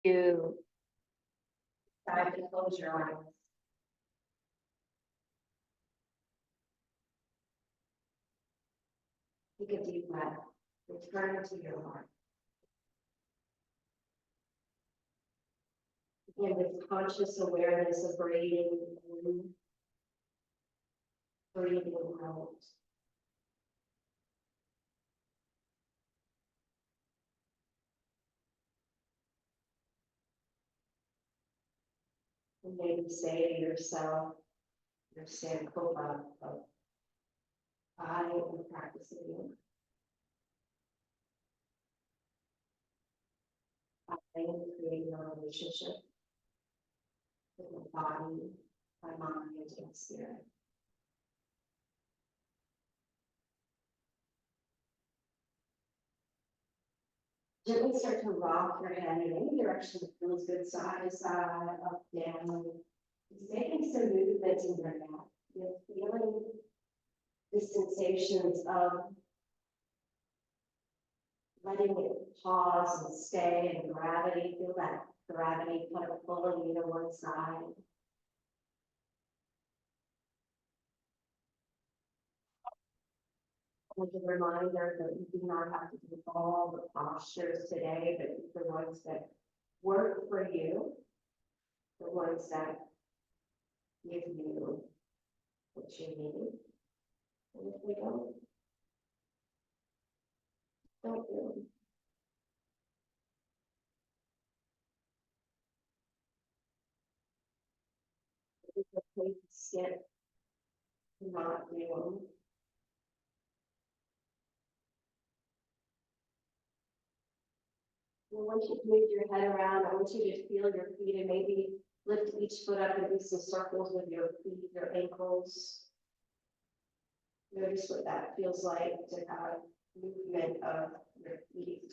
you decide to close your eyes. Take a deep breath. Return to your heart. Again, with conscious awareness of breathing in, breathing out. And maybe say to yourself, your sankopa of, I am practicing. I am creating a relationship with my body, my mind, and spirit. Gently start to rock your head in any direction that feels good, side to side, up, down. Just making some movements in your neck. You're feeling the sensations of letting it pause and stay and gravity. Feel that gravity kind of pulling you to one side. With a reminder that you do not have to do all the postures today, but the ones that work for you, the ones that give you what you need. And if we don't do it. It's okay to skip, not do. And once you've moved your head around, I want you to feel your feet and maybe lift each foot up and do some circles with your feet, your ankles. Notice what that feels like to have movement of your feet.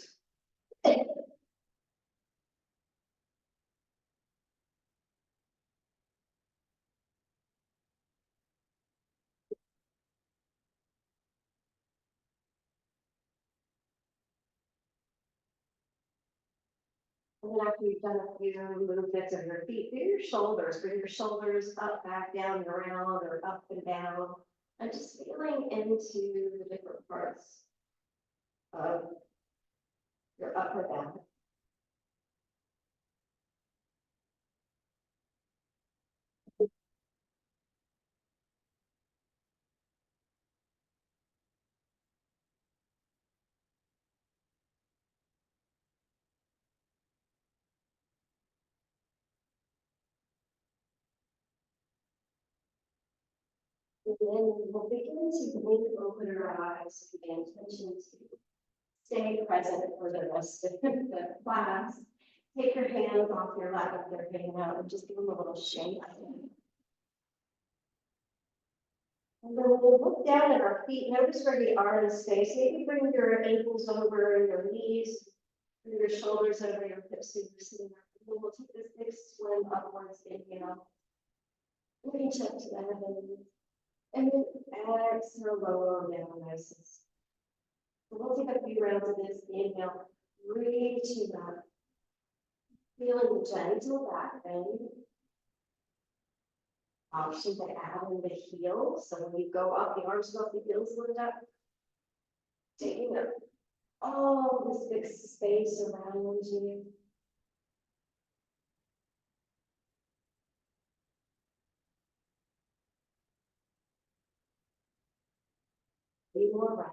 And then after you've done a few movements of your feet, do your shoulders, bring your shoulders up, back, down, and around, or up and down, and just feeling into the different parts of your upper back. And then we'll begin to blink open our eyes with the intention to stay present for the rest of the class. Take your hands off your lap if they're hanging out and just give them a little shake. And then we'll look down at our feet. Notice where we are in space. Maybe bring your ankles over your knees, bring your shoulders over your hips so you're sitting up. And then we'll take this big swim upwards, inhale. Reach up to the heavens. And then exhale, lower down nice and slow. So we'll take a few rounds of this. Inhale, reaching up. Feeling the gentle back bend. Option to add in the heels. So when you go up, the arms go up, the heels lift up. Taking up all this big space around you. Be more round.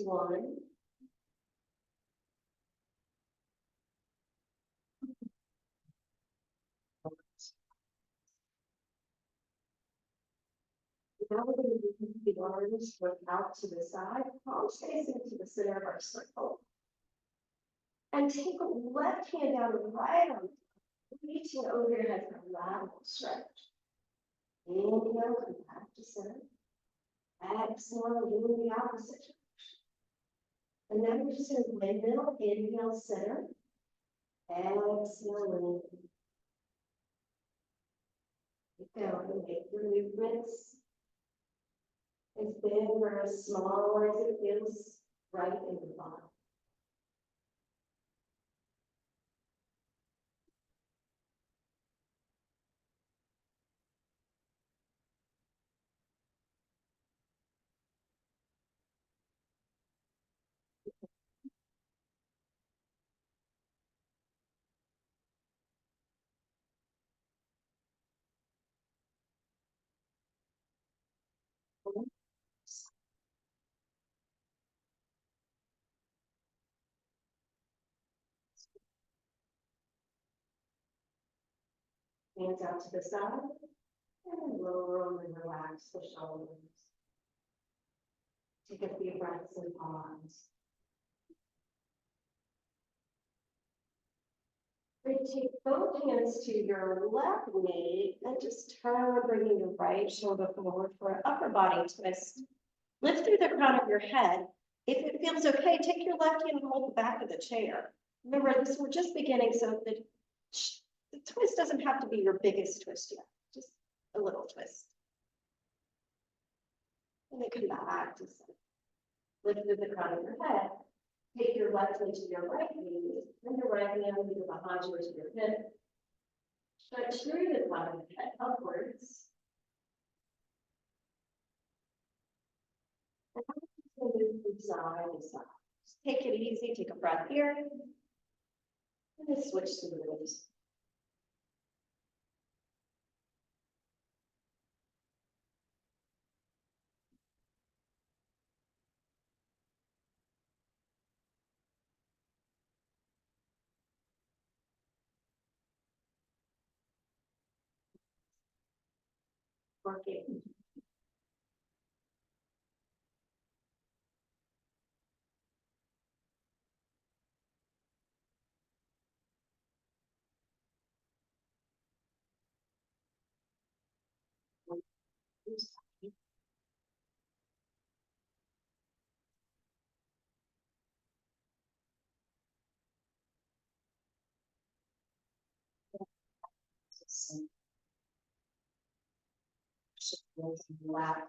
One. Now we're going to move the arms out to the side, palms facing to the center of our circle. And take a left hand down and right arm, reaching over your head for a lateral stretch. Inhale, come back to center. Exhale, doing the opposite direction. And then we're just going to windmill, inhale, center. Exhale, Go and make your movements as big or as small as it feels right in the body. Hands out to the side and lower them and relax the shoulders. Take a few breaths and pause. Then take both hands to your left knee and just turn, bringing your right shoulder forward for an upper body twist. Lift through the crown of your head. If it feels okay, take your left hand and hold the back of the chair. Remember, we're just beginning, so the twist doesn't have to be your biggest twist yet, just a little twist. And then come back to center. Lift through the crown of your head. Take your left knee to your right knee, and your right hand either behind you or to your hip. Stretch through the crown of your head upwards. And move from side to side. Just take it easy, take a breath here. And then switch to the release. Working.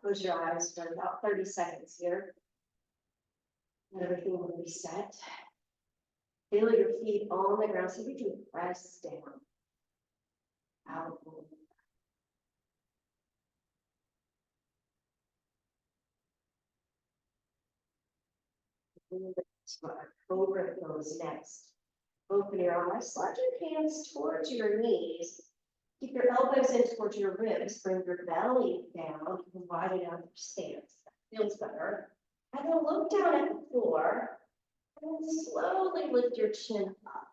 Close your eyes for about 30 seconds here. And everything will reset. Feel your feet on the ground so you can press down. Out. Cobra pose next. Open your eyes, slide your hands towards your knees. Keep your elbows in towards your ribs. Bring your belly down. You can widen out your stance. That feels better. And then look down at the floor. And then slowly lift your chin up.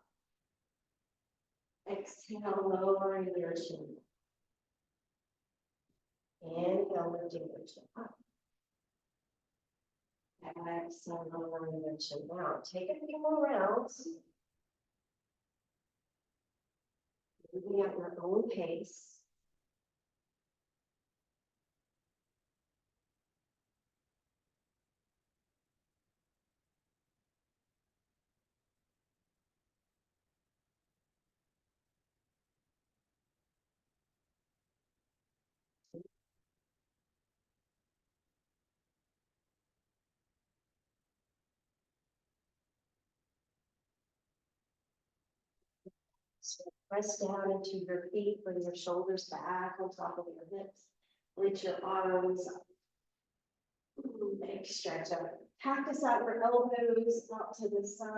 Exhale, lowering your chin. Inhale, lifting your chin up. Exhale, lowering your chin down. Take a few more rounds. Moving at your own pace. So press down into your feet, bring your shoulders back on top of your hips. Reach your arms up. Big stretch out. Cactus out your elbows out to the sides.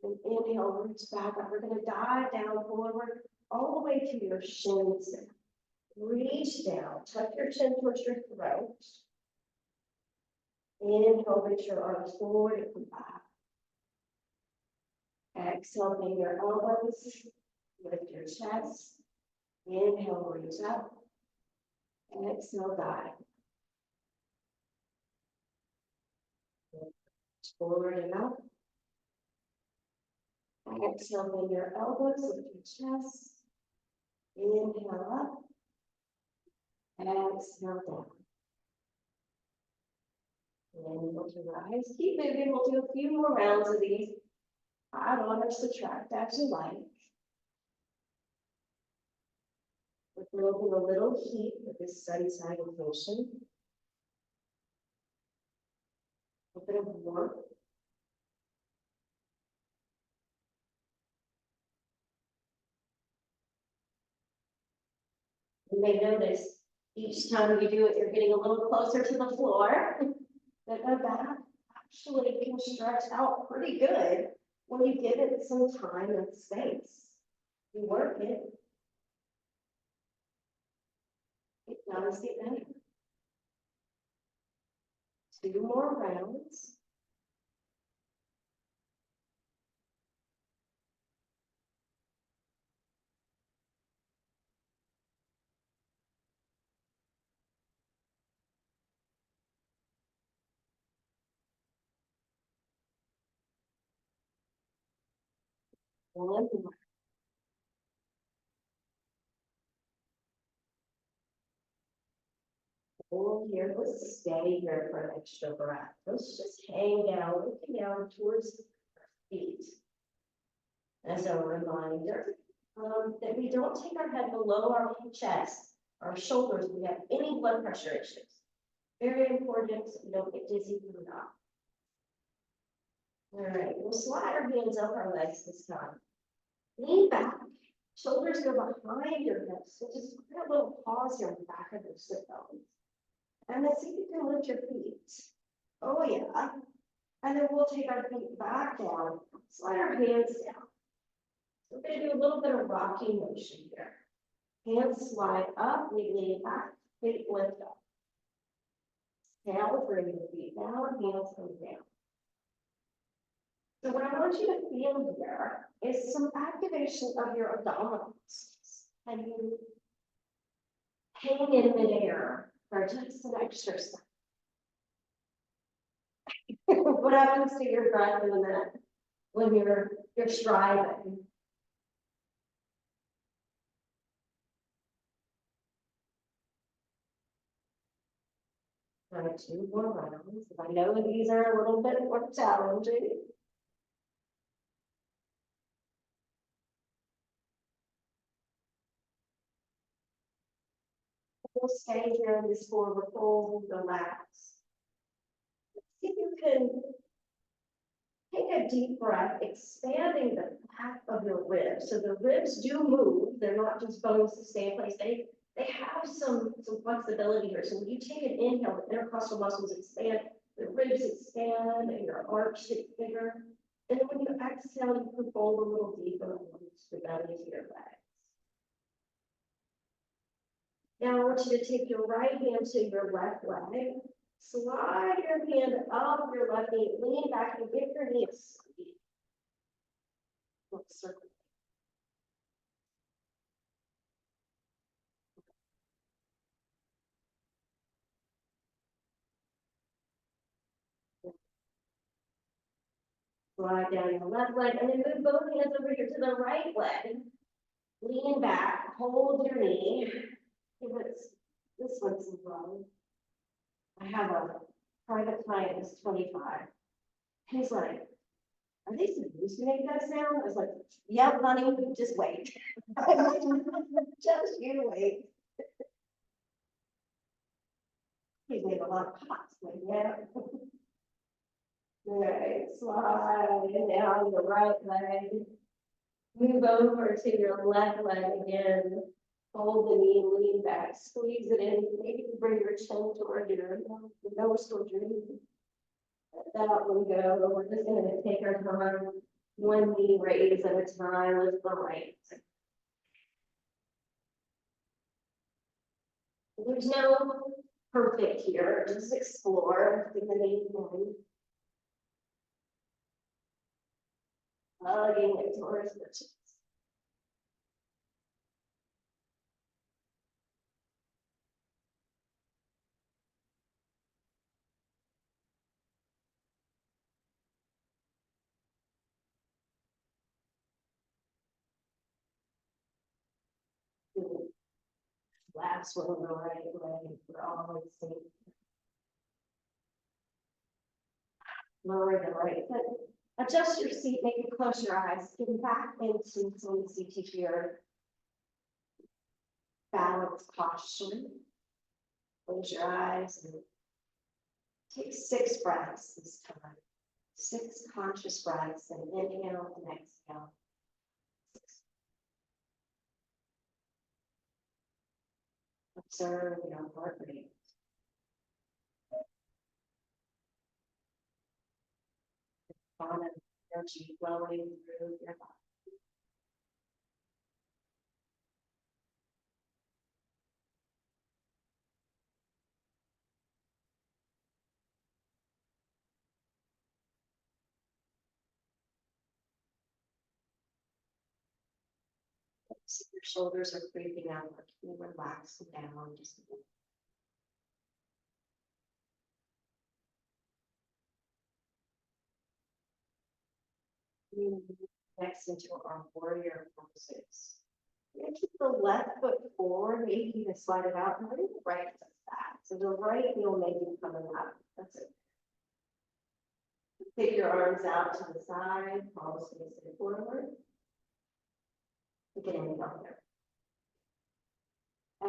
And inhale, reach back up. We're going to dive down forward all the way to your shins. Reach down, tuck your chin towards your throat. Inhale, reach your arms forward and come back. Exhale, bring your elbows, lift your chest. Inhale, reach up. Exhale, dive. Forward and up. Exhale, bring your elbows, lift your chest. Inhale up. Exhale down. And able to rise. Keep moving. We'll do a few more rounds of these. Add on or subtract as you like. We're building a little heat with this sun-side motion. A bit of warmth. You may notice each time you do it, you're getting a little closer to the floor. But the back actually can stretch out pretty good when you give it some time and space. You work it. It does get better. 2 more rounds. One more. Hold here, let's stay here for an extra breath. Let's just hang down, looking down towards the feet. As a reminder, that we don't take our head below our chest, our shoulders, we have any blood pressure issues. Very important so we don't get dizzy from that. All right, we'll slide our hands up our legs this time. Lean back, shoulders go behind your hips. So just put a little pause here on the back of your sit bones. And then see if you can lift your feet. Oh yeah. And then we'll take our feet back down, slide our hands down. So we're gonna do a little bit of rocking motion here. Hands slide up, we lean back, feet lift up. Tail, bring the feet down, hands come down. So what I want you to feel here is some activation of your abdominals. And you hang in midair for just an extra second. What happens to your breath in a minute when you're striving? Kind of 2 more rounds. I know these are a little bit more challenging. We'll stay here in this forward fold, relax. See if you can take a deep breath, expanding the back of your ribs. So the ribs do move, they're not just bones that stay in place. They have some flexibility here. So when you take an inhale, the intercostal muscles expand, the ribs expand, and your arch gets bigger. And then when you exhale, you can fold a little deeper into the belly to your legs. Now I want you to take your right hand to your left leg. Slide your hand up your left knee, lean back and give your knee a squeeze. Circle. Slide down your left leg and then move both hands over here to the right leg. Lean back, hold your knee. This one's wrong. I have a private client who's 25. He's like, are they supposed to make that sound? I was like, yeah, honey, just wait. Just you wait. He's made a lot of pots, like, yeah. All right, slide down your right leg. Move over to your left leg again. Hold the knee, lean back, squeeze it in. Maybe you bring your chin toward your nose toward your knee. Let that one go. We're just going to take our time, one knee raise at a time with the right. There's no perfect here. Just explore the main one. Hugging it towards the chest. Last one on the right leg, we're always safe. Lower the right foot. Adjust your seat, maybe close your eyes, get back into some CT here. balance cautiously. Close your eyes and take 6 breaths this time. 6 conscious breaths, and inhale and exhale. Observe your heart rate. Prana energy flowing through your body. See your shoulders are creeping out. Can you relax them down just a bit? Next into our warrior poses. We're gonna keep the left foot forward, maybe even slide it out, and bring the right foot back. So the right heel may be coming up. That's it. Take your arms out to the side, palms facing forward. Again, inhale here.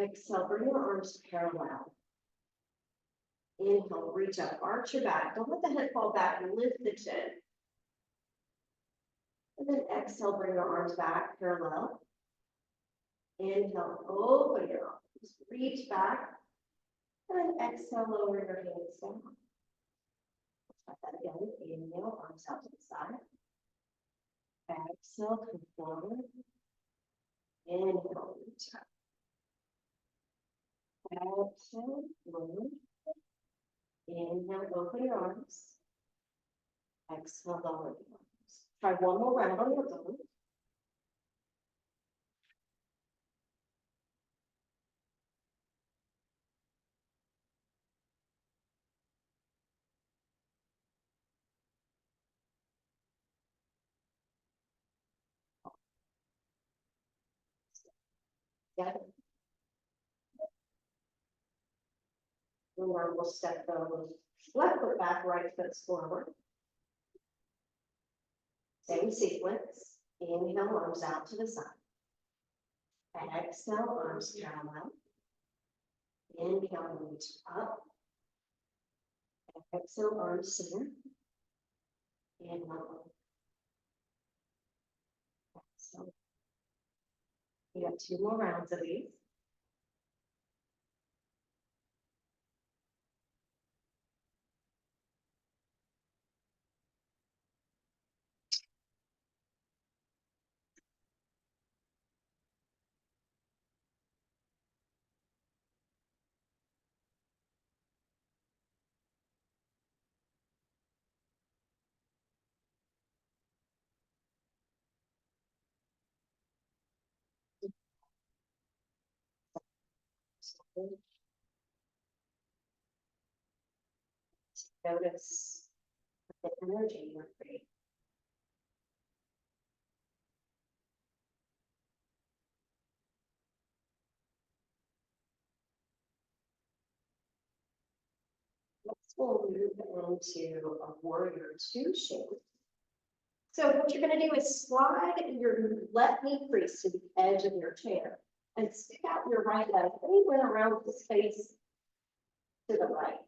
Exhale, bring your arms parallel. Inhale, reach up, arch your back. Don't let the head fall back, lift the chin. And then exhale, bring your arms back parallel. Inhale, open your arms, reach back. And then exhale, lower your hands down. Try that again. Inhale, arms out to the side. Exhale, come forward. Inhale, reach up. Exhale, lower. Inhale, open your arms. Exhale, lower the arms. Try one more round on your own. Together. Remember, we'll step those left foot back, right foot forward. Same sequence. Inhale, arms out to the side. Exhale, arms parallel. Inhale, reach up. Exhale, arms center. Inhale. Exhale. We have 2 more rounds of these. Notice the energy you're creating. Next, we'll move into a warrior 2 shape. So what you're going to do is slide your left knee crease to the edge of your chair and stick out your right leg anywhere around the space to the right.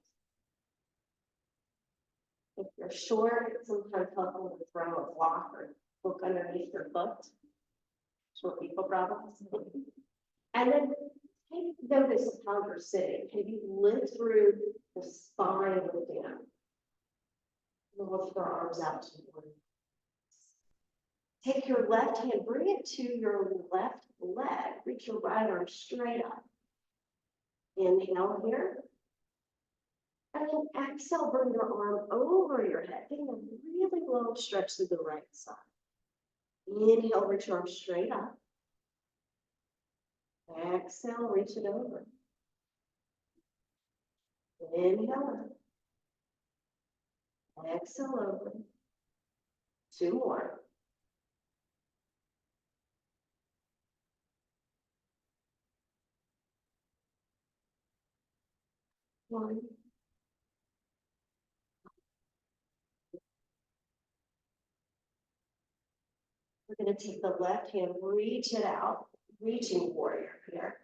If you're short, it's sometimes helpful to throw a block or hook underneath your foot. Short people problems. And then take notice of how you're sitting. Can you lift through the spine with down? Lift your arms out to the board. Take your left hand, bring it to your left leg. Reach your right arm straight up. Inhale here. And then exhale, bring your arm over your head. Getting a really long stretch to the right side. Inhale, reach your arm straight up. Exhale, reach it over. Inhale. Exhale over. 2 more. One. We're going to take the left hand, reach it out, reaching warrior here.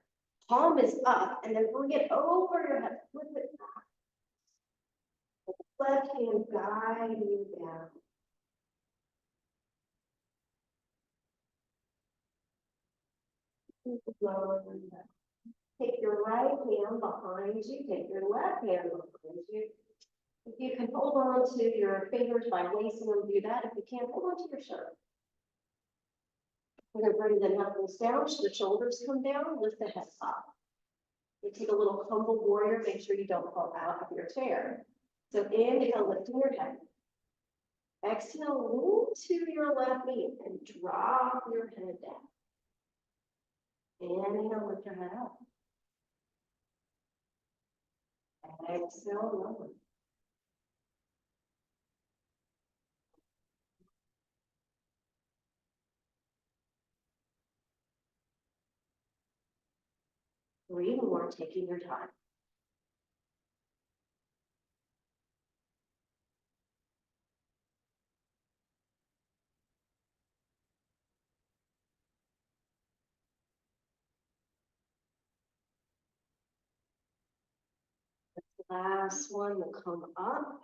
Palm is up, and then bring it over your head, flip it back. Left hand guide you down. Lower than that. Take your right hand behind you, take your left hand behind you. If you can hold on to your fingers by lacing them, do that. If you can't, hold on to your shirt. We're going to bring the knuckles down, so the shoulders come down, lift the head up. You take a little humble warrior, make sure you don't fall out of your chair. So inhale, lifting your head. Exhale, move to your left knee and drop your head down. Inhale, lift your head up. Exhale, lower. Three more, taking your time. Last one will come up.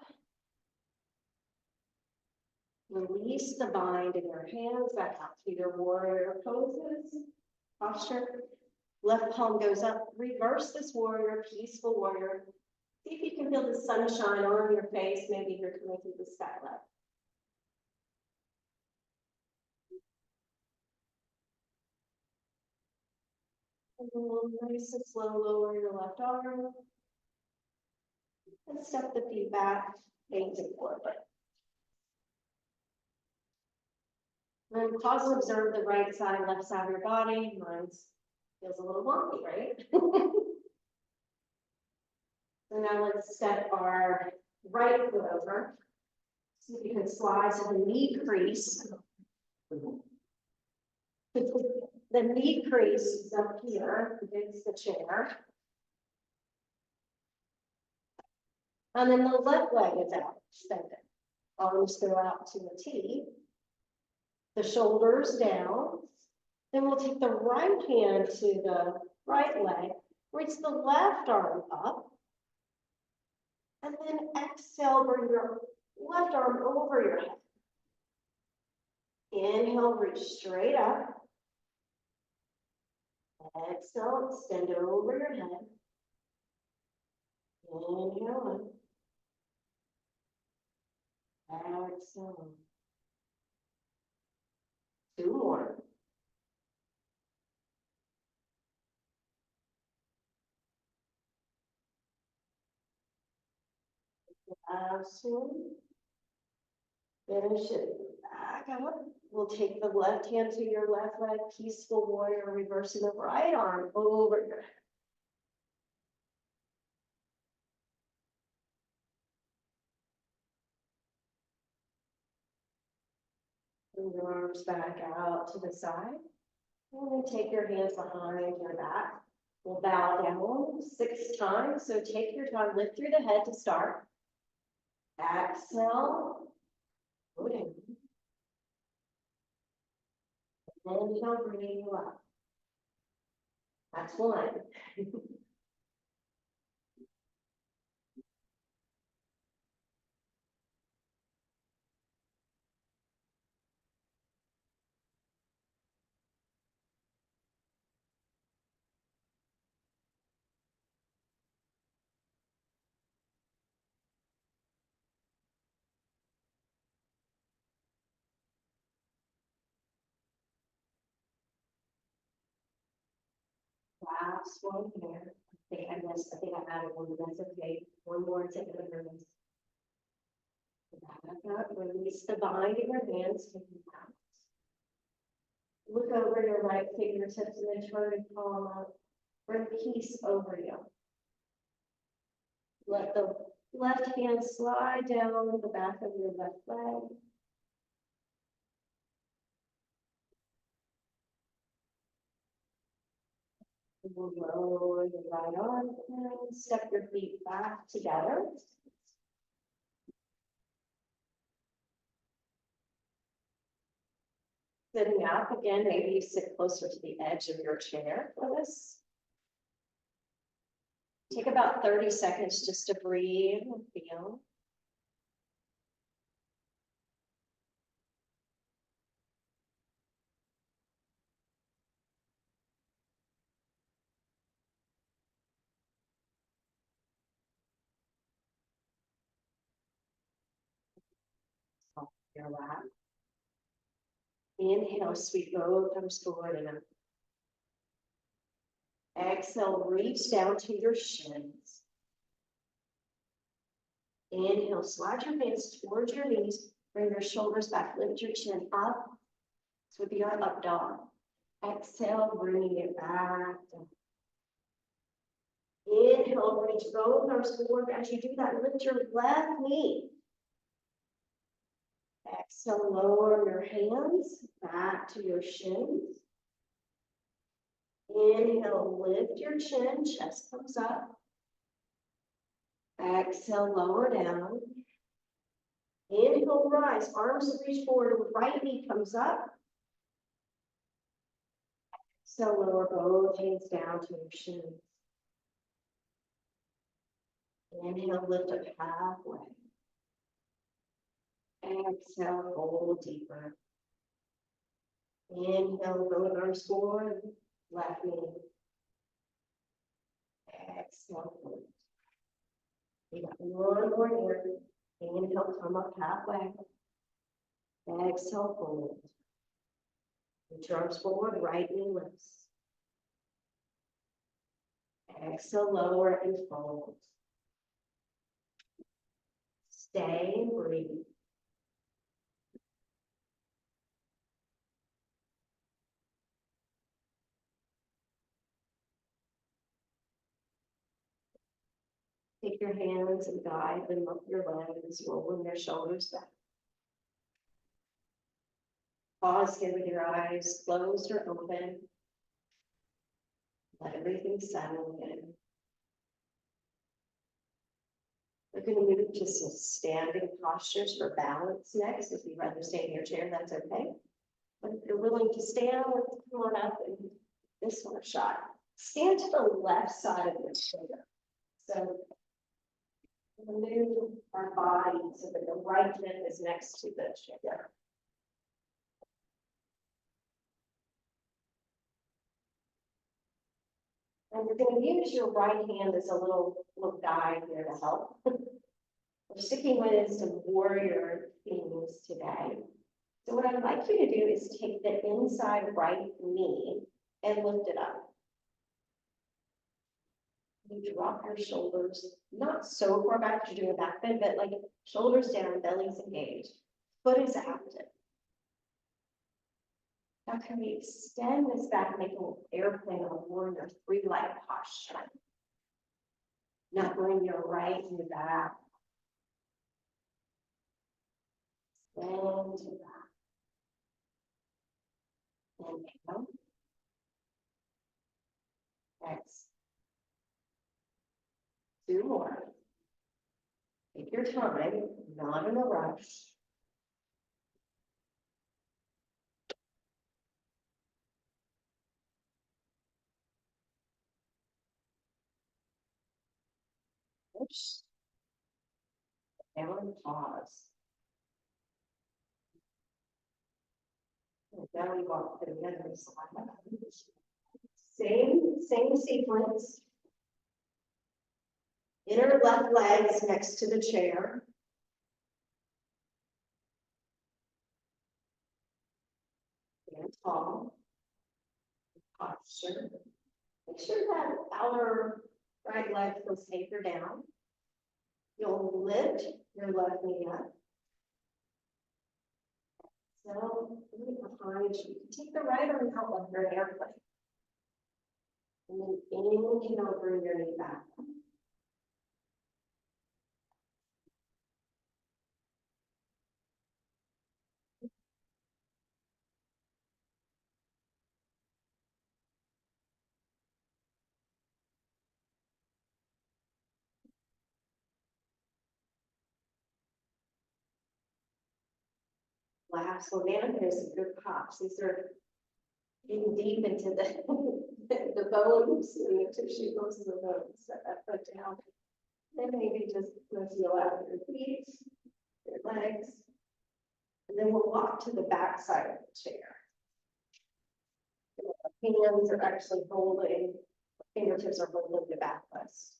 Release the bind in your hands back out to your warrior poses. Posture. Left palm goes up. Reverse this warrior, peaceful warrior. See if you can feel the sunshine on your face. Maybe you're coming through the skylight. And then nice and slow, lower your left arm. And step the feet back, facing forward. Then pause and observe the right side, left side of your body. Mine feels a little wonky, right? So now let's step our right foot over. See if you can slide to the knee crease. The knee crease is up here against the chair. And then the left leg is out, extended. Arms go out to a T. The shoulders down. Then we'll take the right hand to the right leg, reach the left arm up. And then exhale, bring your left arm over your head. Inhale, reach straight up. Exhale, extend it over your head. Inhale in. Exhale. Two more. Last one. Finish it back up. We'll take the left hand to your left leg, peaceful warrior, reversing the right arm over your head. Bring your arms back out to the side. And then take your hands behind your back. We'll bow down 6 times. So take your time, lift through the head to start. Exhale. Go down. Inhale, bring you up. That's one. Last one here. I think I missed, I think I added one, but that's okay. One more, take it under this. Back up, release the bind in your hands, take them out. Look over your right fingertips and then turn and palm up. Bring peace over you. Let the left hand slide down the back of your left leg. We'll lower the right arm and step your feet back together. Sitting up again, maybe you sit closer to the edge of your chair for this. Take about 30 seconds just to breathe and feel. Your lap. Inhale, sweep both arms forward and up. Exhale, reach down to your shins. Inhale, slide your hands towards your knees, bring your shoulders back, lift your chin up. This would be our up dog. Exhale, bringing it back down. Inhale, reach both arms forward. As you do that, lift your left knee. Exhale, lower your hands back to your shins. Inhale, lift your chin, chest comes up. Exhale, lower down. Inhale, rise, arms reach forward, right knee comes up. Exhale, lower both hands down to your shins. Inhale, lift up halfway. Exhale, hold deeper. Inhale, both arms forward, left knee. Exhale, hold. We got one more here. Inhale, come up halfway. Exhale, hold. Reach your arms forward, right knee lifts. Exhale, lower and fold. Stay and breathe. Take your hands and guide them up your legs, rolling their shoulders back. Pause here with your eyes closed or open. Let everything settle in. We're going to move to some standing postures for balance next. If you'd rather stay in your chair, that's okay. But if you're willing to stand, let's come on up and this one shot. Stand to the left side of your chair. So move our body so that the right hip is next to the chair. And you're going to use your right hand as a little guide here to help. We're sticking with some warrior themes today. So what I'd like you to do is take the inside right knee and lift it up. You drop your shoulders, not so far back to do a back bend, but like shoulders down, belly's engaged, foot is active. Now can we extend this back, make an airplane on warrior three-leg posture? Now bring your right knee back. Extend to back. Inhale. Exhale. Two more. Take your time, not in a rush. Oops. Down, pause. And now we walk to the other side. Same sequence. Inner left leg is next to the chair. Stand tall. Posture. Make sure that outer right leg feels anchored down. You'll lift your left knee up. So, behind you. Take the right arm out like you're an airplane. And then inhale, bring your knee back. Last one, man, there's some good pops. These are getting deep into the the bones and the tissue goes to the bones, set that foot down. Then maybe just feel out your feet, your legs. And then we'll walk to the back side of the chair. Hands are actually holding, fingertips are holding the backrest.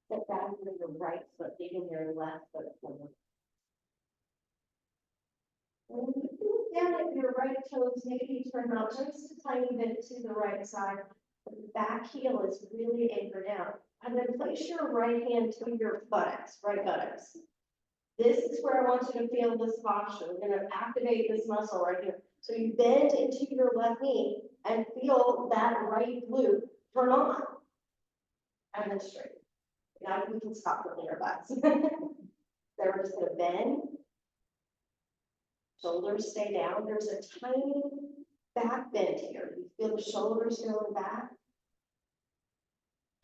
Step back with your right foot, leaving your left foot forward. And you look down at your right toes, maybe you turn out just a tiny bit to the right side. But the back heel is really anchored down. And then place your right hand to your buttocks, right buttocks. This is where I want you to feel this posture. We're going to activate this muscle right here. So you bend into your left knee and feel that right glute turn on. And then straight. Now we can stop looking our butts. So we're just going to bend. Shoulders stay down. There's a tiny back bend here. You feel the shoulders going back.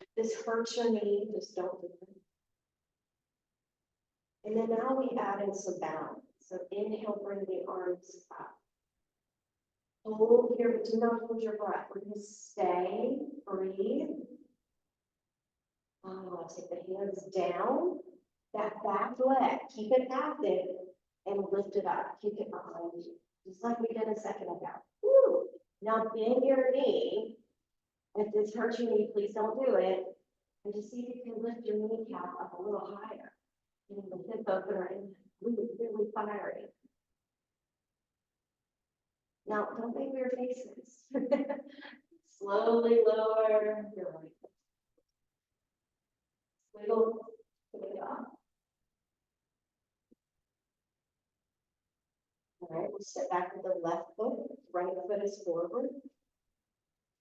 If this hurts your knee, just don't do it. And then now we add in some balance. So inhale, bring the arms up. Hold here, but do not hold your breath. We're going to stay, breathe. Take the hands down. That back leg, keep it active and lift it up. Keep it behind you, just like we did a second ago. Woo. Now bend your knee. If this hurts your knee, please don't do it. And just see if you can lift your kneecap up a little higher. And the hip opener and really fiery. Now, don't make weird faces. Slowly lower your right foot. Wiggle, pick it up. All right, we'll step back with the left foot, right foot is forward.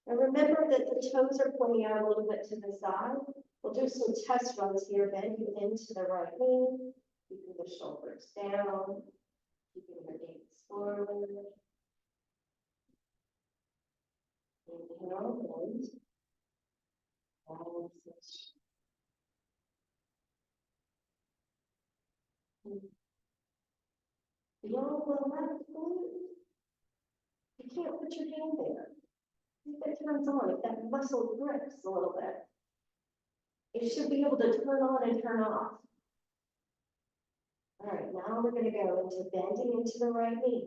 And remember that the toes are pointing out a little bit to the side. We'll do some test runs here, bending into the right knee, keeping the shoulders down, keeping your gaze forward. Inhale, and feel the left glute. You can't put your hand there. If it turns on, if that muscle grips a little bit, it should be able to turn on and turn off. All right, now we're going to go into bending into the right knee.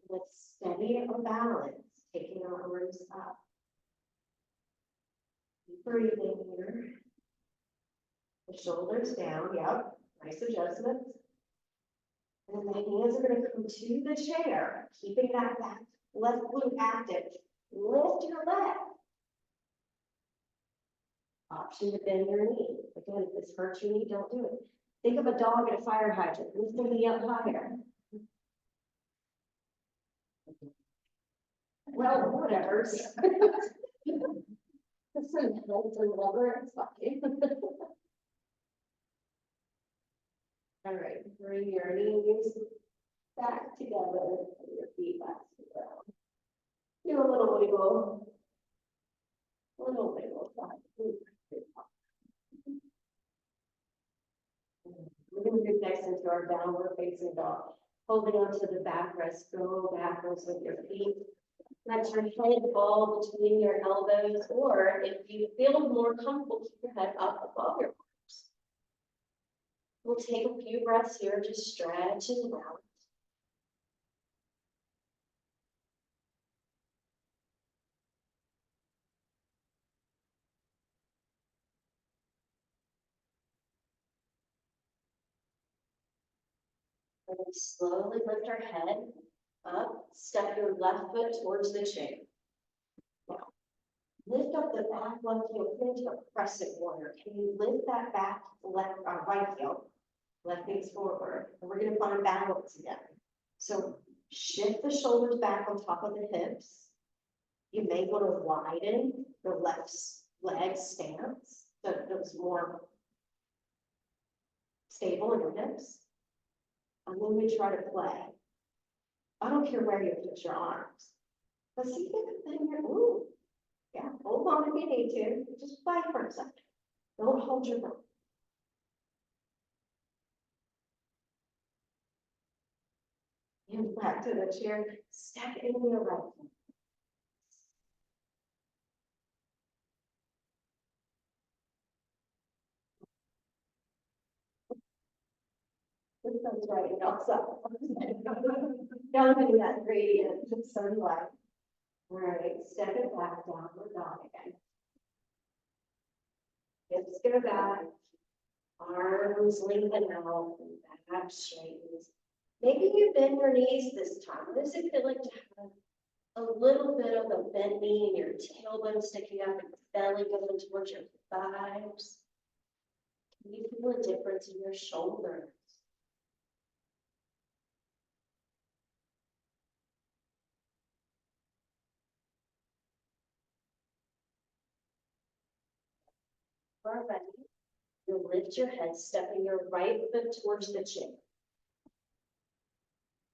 With steady or balance, taking our arms up. Keep breathing here. The shoulders down, yep, nice adjustments. And the hands are going to come to the chair, keeping that back left glute active. Lift your leg. Option to bend your knee. Again, if this hurts your knee, don't do it. Think of a dog at a fire hydrant. Lift the knee up higher. Well, whatever. This one holds and lower. It's fine. All right, bring your knees back together, your feet back to the ground. Do a little wiggle. A little wiggle. We're going to move next into our downward facing dog. Holding onto the backrest, go backwards with your feet. Let your head fall between your elbows, or if you feel more comfortable, keep your head up above your arms. We'll take a few breaths here, just stretch and balance. And then slowly lift our head up, step your left foot towards the chair. Now, lift up the back left heel into a crescent warrior. Can you lift that back left right heel? Left face forward. And we're going to find balance again. So shift the shoulders back on top of the hips. You may want to widen the left leg stance so it feels more stable in your hips. And then we try to play. I don't care where you put your arms. But see if you can bend your, ooh. Yeah, hold on if you need to, just play for a second. Don't hold your breath. And back to the chair, step in your right foot. This one's right outside. Don't do that gradient, just sunlight. All right, step it back, downward dog again. Hips go back, arms lengthen out, back straightens. Maybe you bend your knees this time. What does it feel like to have a little bit of a bent knee and your tailbone sticking up and belly going towards your thighs? Can you feel a difference in your shoulders? All right. You lift your head, stepping your right foot towards the chair.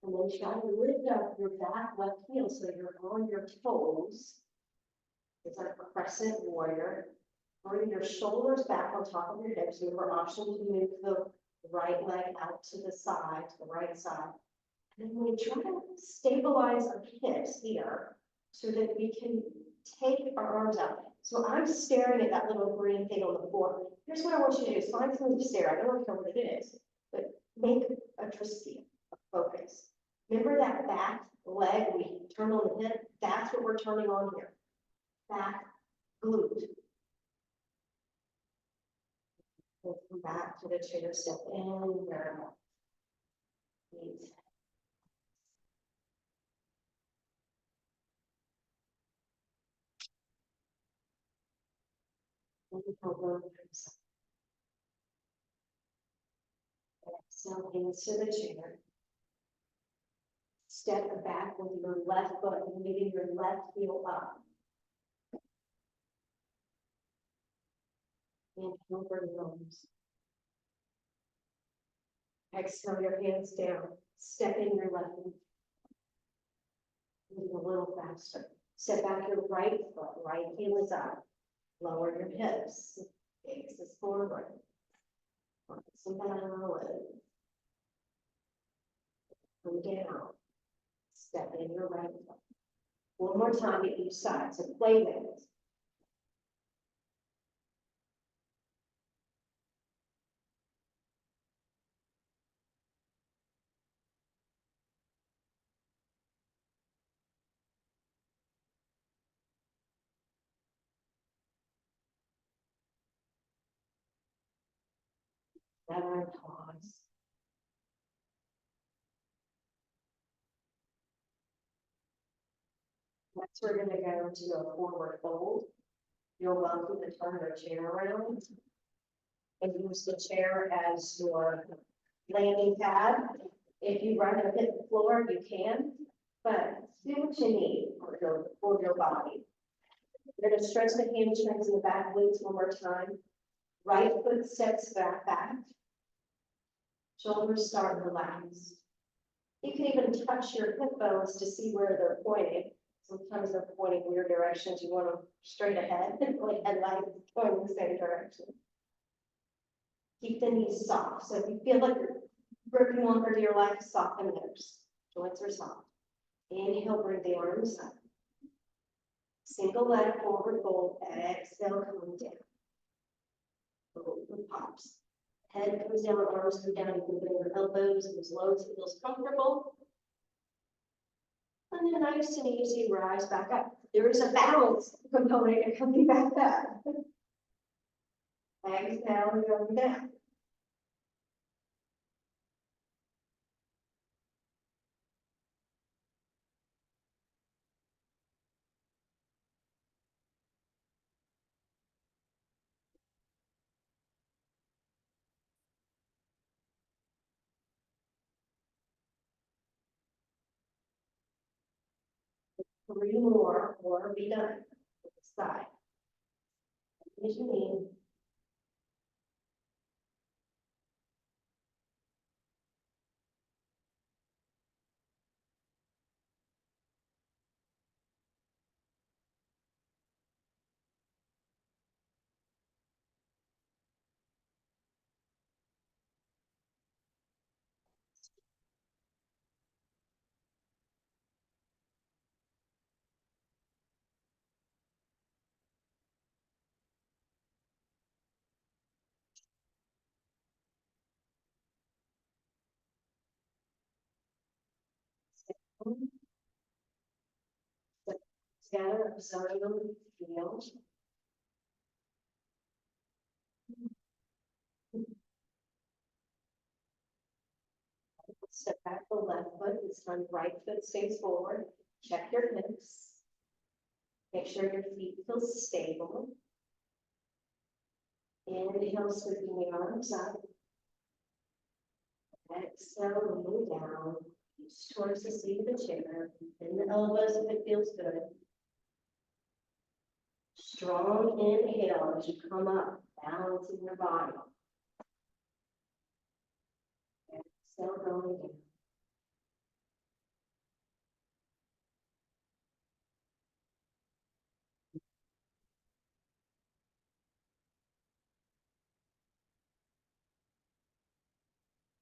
And then try to lift up your back left heel so you're on your toes. It's like a crescent warrior. Bring your shoulders back on top of your hips. You have an option to move the right leg out to the side, to the right side. And then we try to stabilize our hips here so that we can take our arms out. So I'm staring at that little green thing on the floor. Here's what I want you to do is find something to stare at. I don't care what it is, but make a drishti, a focus. Remember that back leg we turn on the hip? That's what we're turning on here. Back glute. We'll come back to the chair, step in, very well. Knees. Exhale into the chair. Step back with your left foot, moving your left heel up. Inhale for the arms. Exhale your hands down. Step in your left knee. Move a little faster. Step back your right foot. Right heel is up. Lower your hips. Gaze is forward. Some balance. Come down. Step in your right foot. One more time at each side. So play with it. Never pause. Next, we're going to go into a forward fold. You're welcome to turn your chair around and use the chair as your landing pad. If you run and hit the floor, you can, but do what you need for your body. You're going to stretch the hamstrings and the back glutes one more time. Right foot steps back. Shoulders start relaxed. You can even touch your hip bones to see where they're pointing. Sometimes they're pointing weird directions. You want them straight ahead, like headlights going the same direction. Keep the knees soft. So if you feel like you're working on for dear life, soften those. Joints are soft. Inhale, bring the arms up. Single leg forward fold. Exhale, coming down. Open pops. Head comes down, arms come down. You can bring your elbows as low as it feels comfortable. And then nice and easy, rise back up. There is a balance component to coming back up. Exhale and go down. Three more, or be done. With the side. As you need. Together, observe them, feel. Step back the left foot, this time right foot stays forward. Check your hips. Make sure your feet feel stable. Inhale, sweeping the arms up. Exhale, lean down. Reach towards the seat of the chair. Bend the elbows if it feels good. Strong inhale as you come up, balancing your body. Exhale, going down.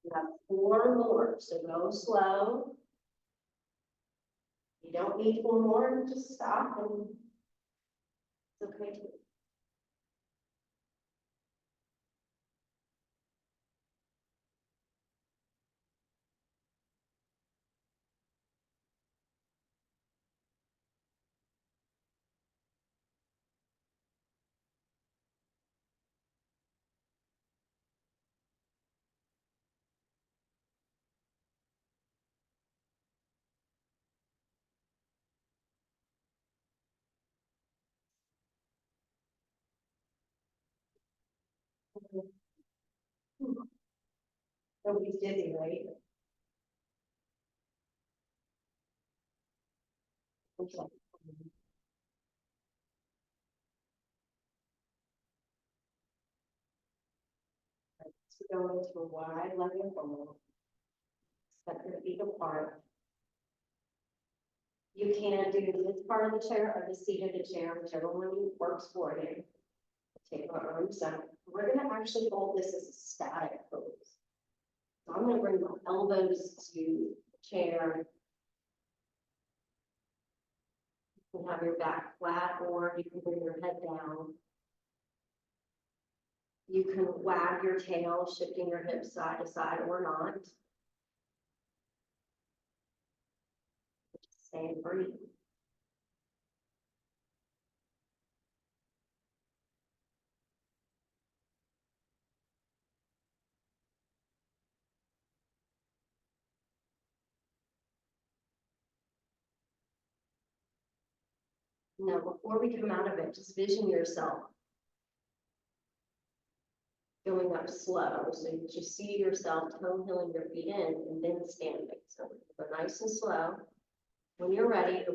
You have 4 more, so go slow. You don't need 4 more, just stop and it's okay to. Nobody's dizzy, right? Okay. So go into a wide legged fold. Step your feet apart. You can do this part of the chair or the seat of the chair, whichever one works for you. Take our arms up. We're gonna actually hold this as a static pose. So I'm gonna bring my elbows to the chair. You can have your back flat, or you can bring your head down. You can wag your tail, shifting your hips side to side or not. Stay and breathe. Now, before we come out of it, just vision yourself going up slow. So you just see yourself toe heeling your feet in and then standing. So go nice and slow. When you're ready,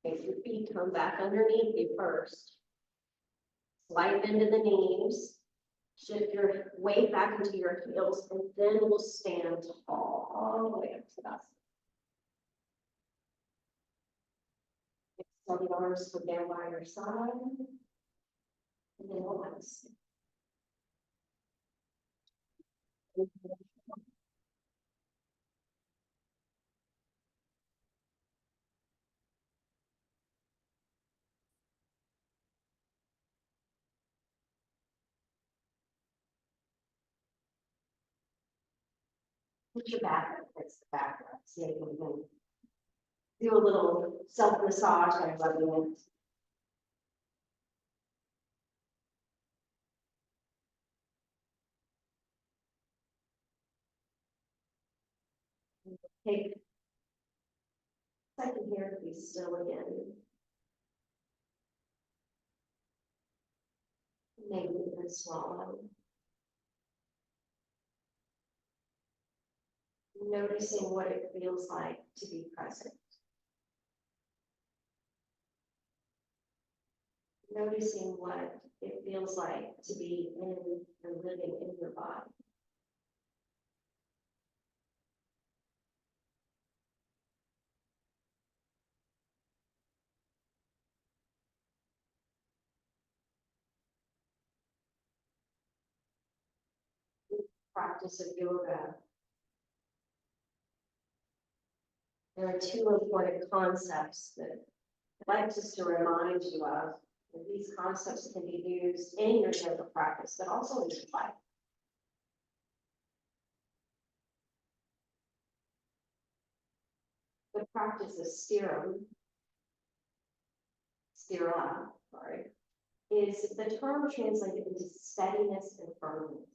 make your feet come back underneath you first. Slight bend in the knees. Shift your weight back into your heels, and then we'll stand tall all the way up to that. Extend the arms from down by your side. And then relax. Put your back up, fix the back up. See if you can do a little self-massage by rubbing it. Take a second here to be still again. Maybe even swallow. Noticing what it feels like to be present. Noticing what it feels like to be in and living in your body. Practice of yoga. There are 2 important concepts that I'd like just to remind you of. And these concepts can be used in your yoga practice, but also in your life. The practice of Sthira, sorry, is the term translated into steadiness and firmness.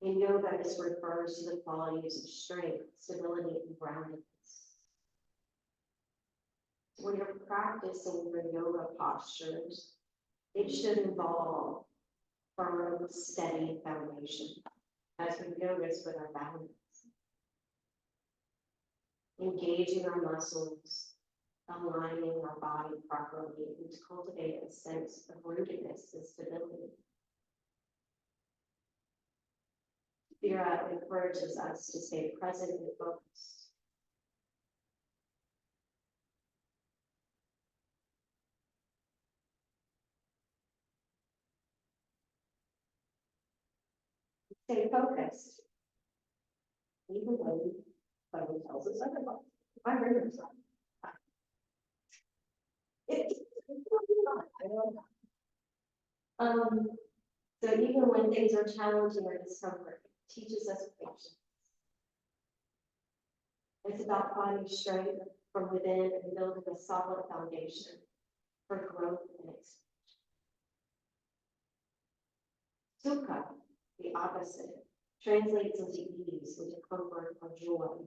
In yoga, this refers to the qualities of strength, stability, and groundedness. When you're practicing your yoga postures, it should involve firm, steady foundation, as we notice with our balance. Engaging our muscles, aligning our body properly, and to cultivate a sense of rootedness and stability. Sthira encourages us to stay present and focused. Stay focused, even when someone tells us otherwise. I remember something. So even when things are challenging or discomfort, it teaches us patience. It's about finding strength from within and building a solid foundation for growth and expansion. Sukha, the opposite, translates into ease, into comfort or joy.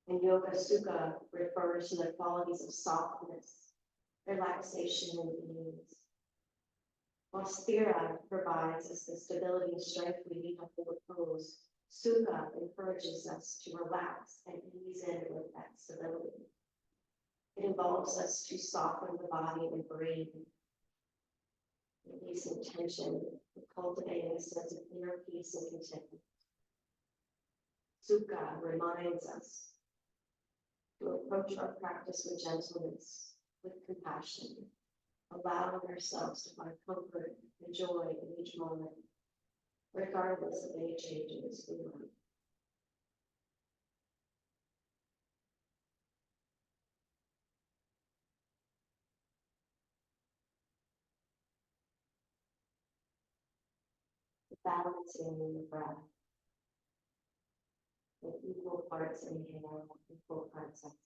And yoga sukha refers to the qualities of softness, relaxation, and ease. While Sthira provides us the stability and strength we need to hold pose, Sukha encourages us to relax and ease in with that stability. It involves us to soften the body and breathe, releasing tension, and cultivating a sense of inner peace and contentment. Sukha reminds us to approach our practice with gentleness, with compassion, allowing ourselves to find comfort and joy in each moment, regardless of any changes we make. Balancing the breath with equal parts inhale, equal parts exhale.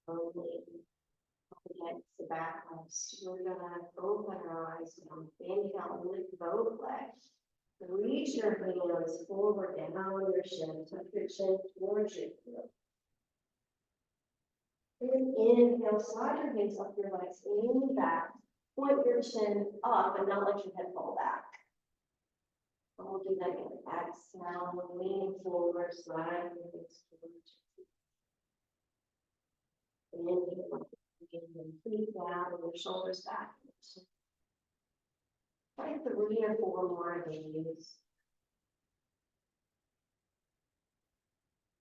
Slowly against the back rest. We're gonna open our eyes now, bending out, lift both legs. Reach your hands forward down your shin, tuck your chin towards your heel. Then inhale, slide your hands up your legs, lean back, point your chin up and not let your head fall back. And we'll do that again. Exhale, lean forward, slide your hands towards your heel. Inhale, and feet down and your shoulders back. Try 3 or 4 more of these.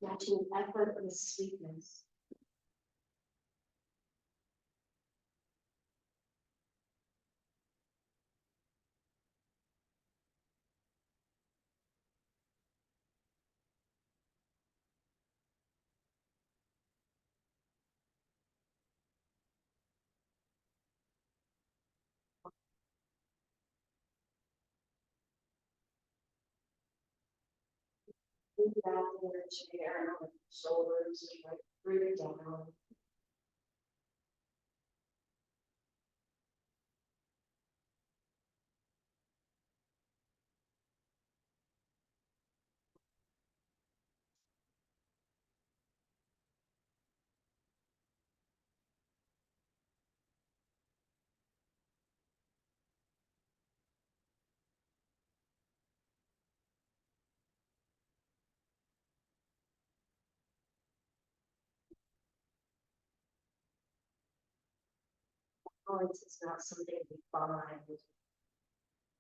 Matching effort with sweetness. Move down in your chair, with shoulders right through down. Balance is not something we find.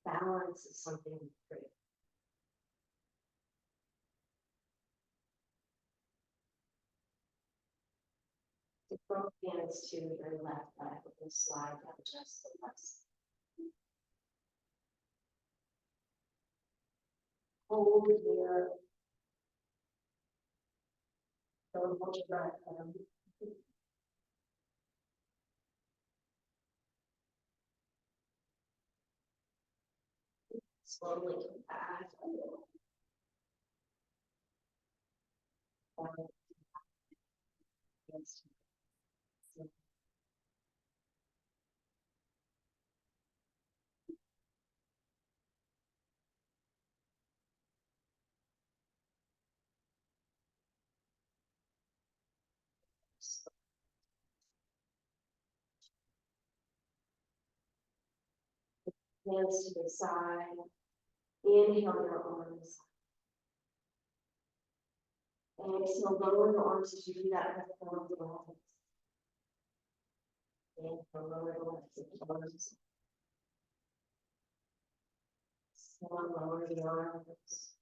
Balance is something we create. So both hands to your left leg, we'll slide down just the left side. Hold here, Don't hold your breath. Slowly come back. Hands to the side. Inhale your arms. And exhale, lower your arms as you do that with the arms. Inhale, lower your arms. Exhale, lower the arms.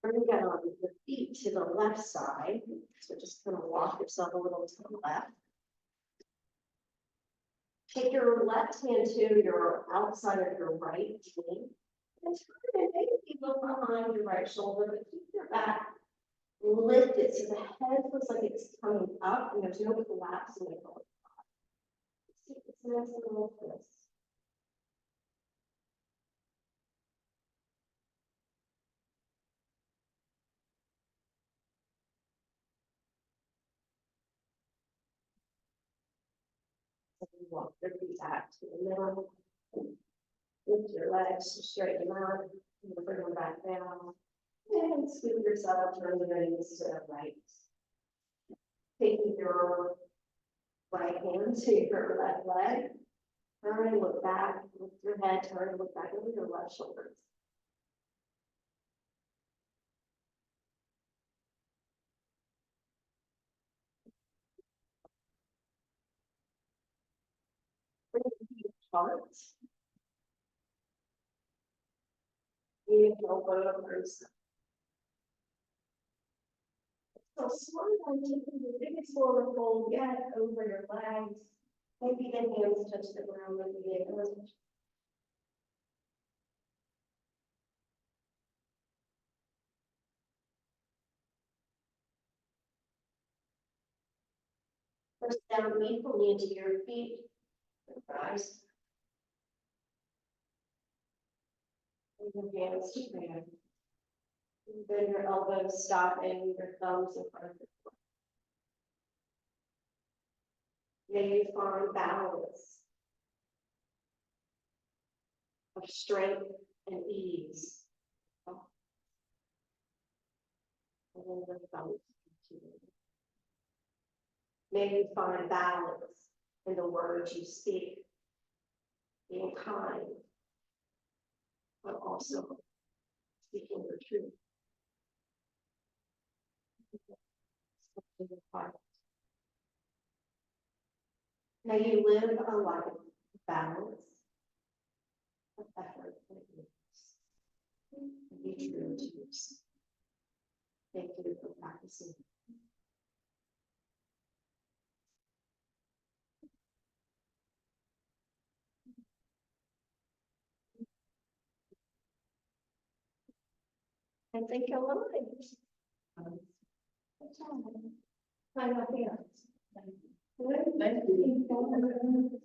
Bring down your feet to the left side. So just kind of walk yourself a little to the left. Take your left hand to your outside of your right knee. And try to maybe look behind your right shoulder, but keep your back lifted so the head looks like it's coming up and there's no collapse in the lower body. It's a nice little twist. Walk your feet back to the middle. Lift your legs to straighten them out. And bring them back down. And scoop yourself, turn the knees to the right. Taking your right hand to your left leg. Turn and look back. Lift your head, turn and look back over your left shoulder. Bring your feet apart. Inhale, bows. So slow down, taking the biggest forward fold yet over your legs. Maybe the hands touch the ground, maybe the ankles. First down, equally into your feet. Rise. And your hands to ground. Bend your elbows, stopping your thumbs in front of your foot. May you find balance of strength and ease. And then your thumbs continue. May you find balance in the words you speak, being kind, but also speaking the truth. May you live a life of balance, of effort, and ease. And be true to yourself. Thank you for practicing. And thank you, Melanie. Good job. Hi, my parents. Thank you.